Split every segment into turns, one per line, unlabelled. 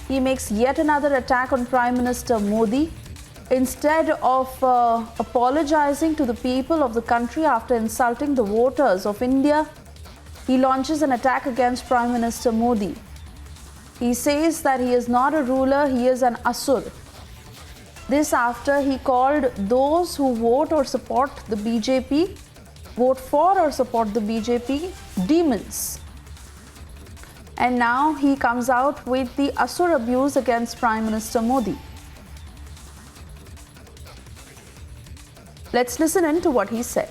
he makes yet another attack on Prime Minister Modi. Instead of apologizing to the people of the country after insulting the voters of India, he launches an attack against Prime Minister Modi. He says that he is not a ruler, he is an asur. This after he called those who vote or support the BJP, vote for or support the BJP, demons. And now he comes out with the asur abuse against Prime Minister Modi. Let's listen in to what he said.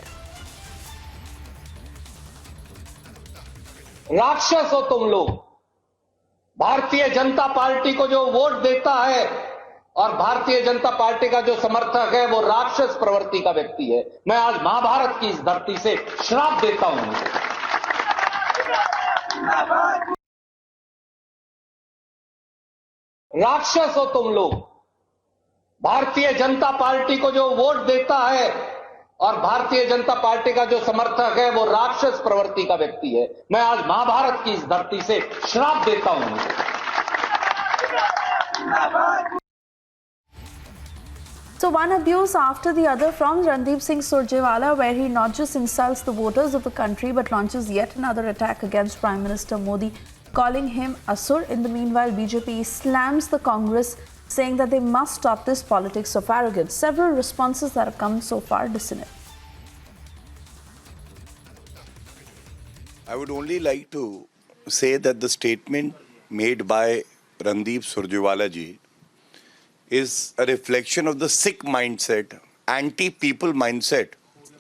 राक्षस हो तुम लोग। Bharatiya Janata party को जो vote देता है और Bharatiya Janata party का जो समर्थक है वो राक्षस प्रवृत्ति का व्यक्ति है। मैं आज महाभारत की इस धरती से श्राप देता हूं। राक्षस हो तुम लोग। भारतीय जनता पार्टी को जो वोट देता है और भारतीय जनता पार्टी का जो समर्थक है वो राक्षस प्रवृत्ति का व्यक्ति है। मैं आज महाभारत की इस धरती से श्राप देता हूं।
So one abuse after the other from Randeep Singh Surjewala, where he not just insults the voters of the country but launches yet another attack against Prime Minister Modi, calling him asur. In the meanwhile, BJP slams the Congress, saying that they must stop this politics of arrogance. Several responses that have come so far dissonant.
I would only like to say that the statement made by Randeep Surjewala ji is a reflection of the sick mindset, anti-people mindset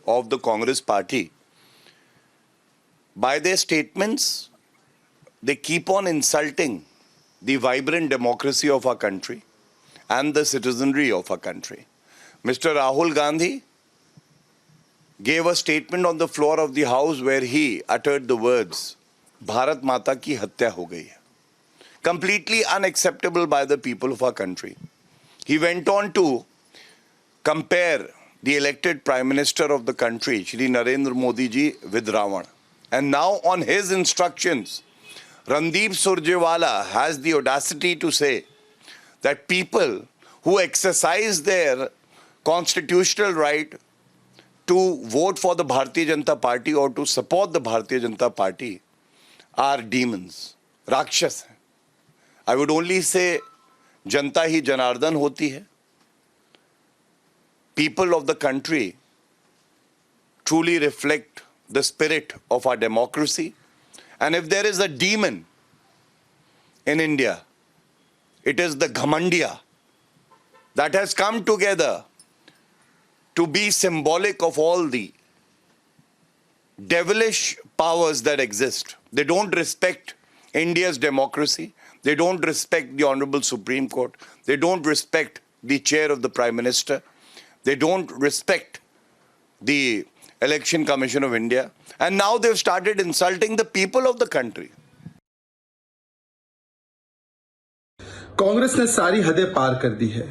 of the Congress party. By their statements, they keep on insulting the vibrant democracy of our country and the citizenry of our country. Mr. Rahul Gandhi gave a statement on the floor of the House where he uttered the words, Bharat Mata ki hatya ho gayi hai. Completely unacceptable by the people of our country. He went on to compare the elected Prime Minister of the country, Shri Narendra Modi ji, with Ravan. And now on his instructions, Randeep Surjewala has the audacity to say that people who exercise their constitutional right to vote for the Bharatiya Janata Party or to support the Bharatiya Janata Party are demons, rakshas. I would only say, जनता ही जनार्दन होती है. People of the country truly reflect the spirit of our democracy. And if there is a demon in India, it is the Ghamandiya that has come together to be symbolic of all the devilish powers that exist. They don't respect India's democracy. They don't respect the Honorable Supreme Court. They don't respect the chair of the Prime Minister. They don't respect the Election Commission of India. And now they've started insulting the people of the country.
Congress ने सारी हदें पार कर दी है.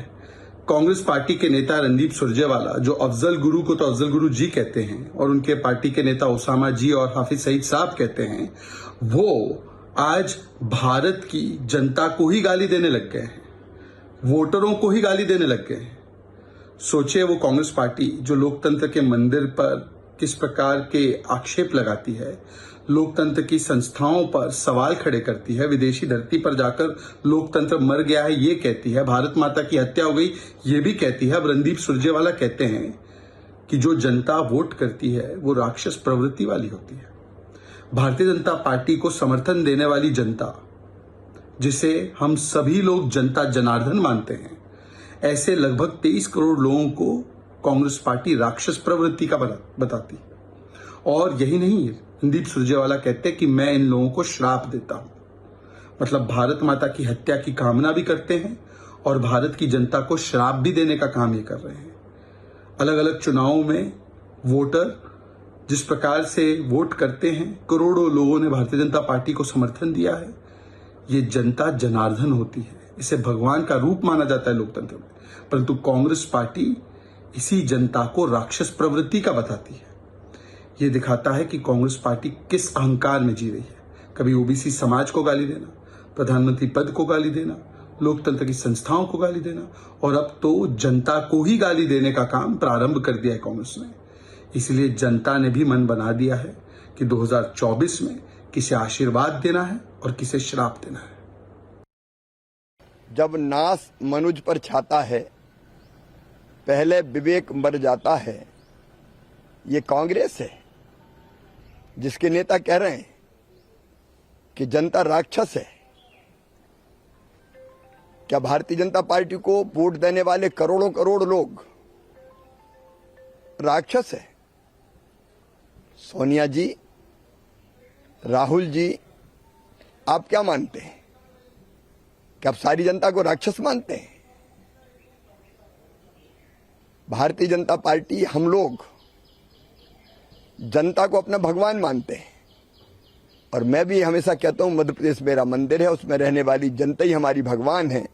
Congress party के नेता रणदीप सुरजेवाला, जो अफजल गुरु को तो अफजल गुरु जी कहते हैं और उनके पार्टी के नेता ओसामा जी और हाफिज सईद साहब कहते हैं, वो आज भारत की जनता को ही गाली देने लग गए हैं, वोटरों को ही गाली देने लग गए हैं. सोचिए वो कांग्रेस पार्टी जो लोकतंत्र के मंदिर पर किस प्रकार के आक्षेप लगाती है, लोकतंत्र की संस्थाओं पर सवाल खड़े करती है, विदेशी धरती पर जाकर लोकतंत्र मर गया है ये कहती है, भारत माता की हत्या हो गई ये भी कहती है. अब रणदीप सुरजेवाला कहते हैं कि जो जनता वोट करती है वो राक्षस प्रवृत्ति वाली होती है. भारतीय जनता पार्टी को समर्थन देने वाली जनता, जिसे हम सभी लोग जनता जनार्दन मानते हैं, ऐसे लगभग 23 करोड़ लोगों को कांग्रेस पार्टी राक्षस प्रवृत्ति का बताती. और यही नहीं, रणदीप सुरजेवाला कहते हैं कि मैं इन लोगों को श्राप देता हूं. मतलब भारत माता की हत्या की कामना भी करते हैं और भारत की जनता को श्राप भी देने का काम ये कर रहे हैं. अलग अलग चुनावों में वोटर जिस प्रकार से वोट करते हैं, करोड़ों लोगों ने भारतीय जनता पार्टी को समर्थन दिया है. ये जनता जनार्दन होती है, इसे भगवान का रूप माना जाता है लोकतंत्र में. परंतु कांग्रेस पार्टी इसी जनता को राक्षस प्रवृत्ति का बताती है. ये दिखाता है कि कांग्रेस पार्टी किस अहंकार में जी रही है. कभी ओबीसी समाज को गाली देना, प्रधानमंत्री पद को गाली देना, लोकतंत्र की संस्थाओं को गाली देना, और अब तो जनता को ही गाली देने का काम प्रारंभ कर दिया है कांग्रेस ने। इसलिए जनता ने भी मन बना दिया है कि 2024 में किसे आशीर्वाद देना है और किसे श्राप देना है।
जब नाश मनुज पर छाता है, पहले विवेक मर जाता है। ये कांग्रेस है जिसके नेता कह रहे हैं कि जनता राक्षस है। क्या भारतीय जनता पार्टी को वोट देने वाले करोड़ों करोड़ लोग राक्षस है? सोनिया जी, राहुल जी, आप क्या मानते हैं? क्या आप सारी जनता को राक्षस मानते हैं? भारतीय जनता पार्टी, हम लोग जनता को अपना भगवान मानते हैं, और मैं भी हमेशा कहता हूं मध्य प्रदेश मेरा मंदिर है, उसमें रहने वाली जनता ही हमारी भगवान है।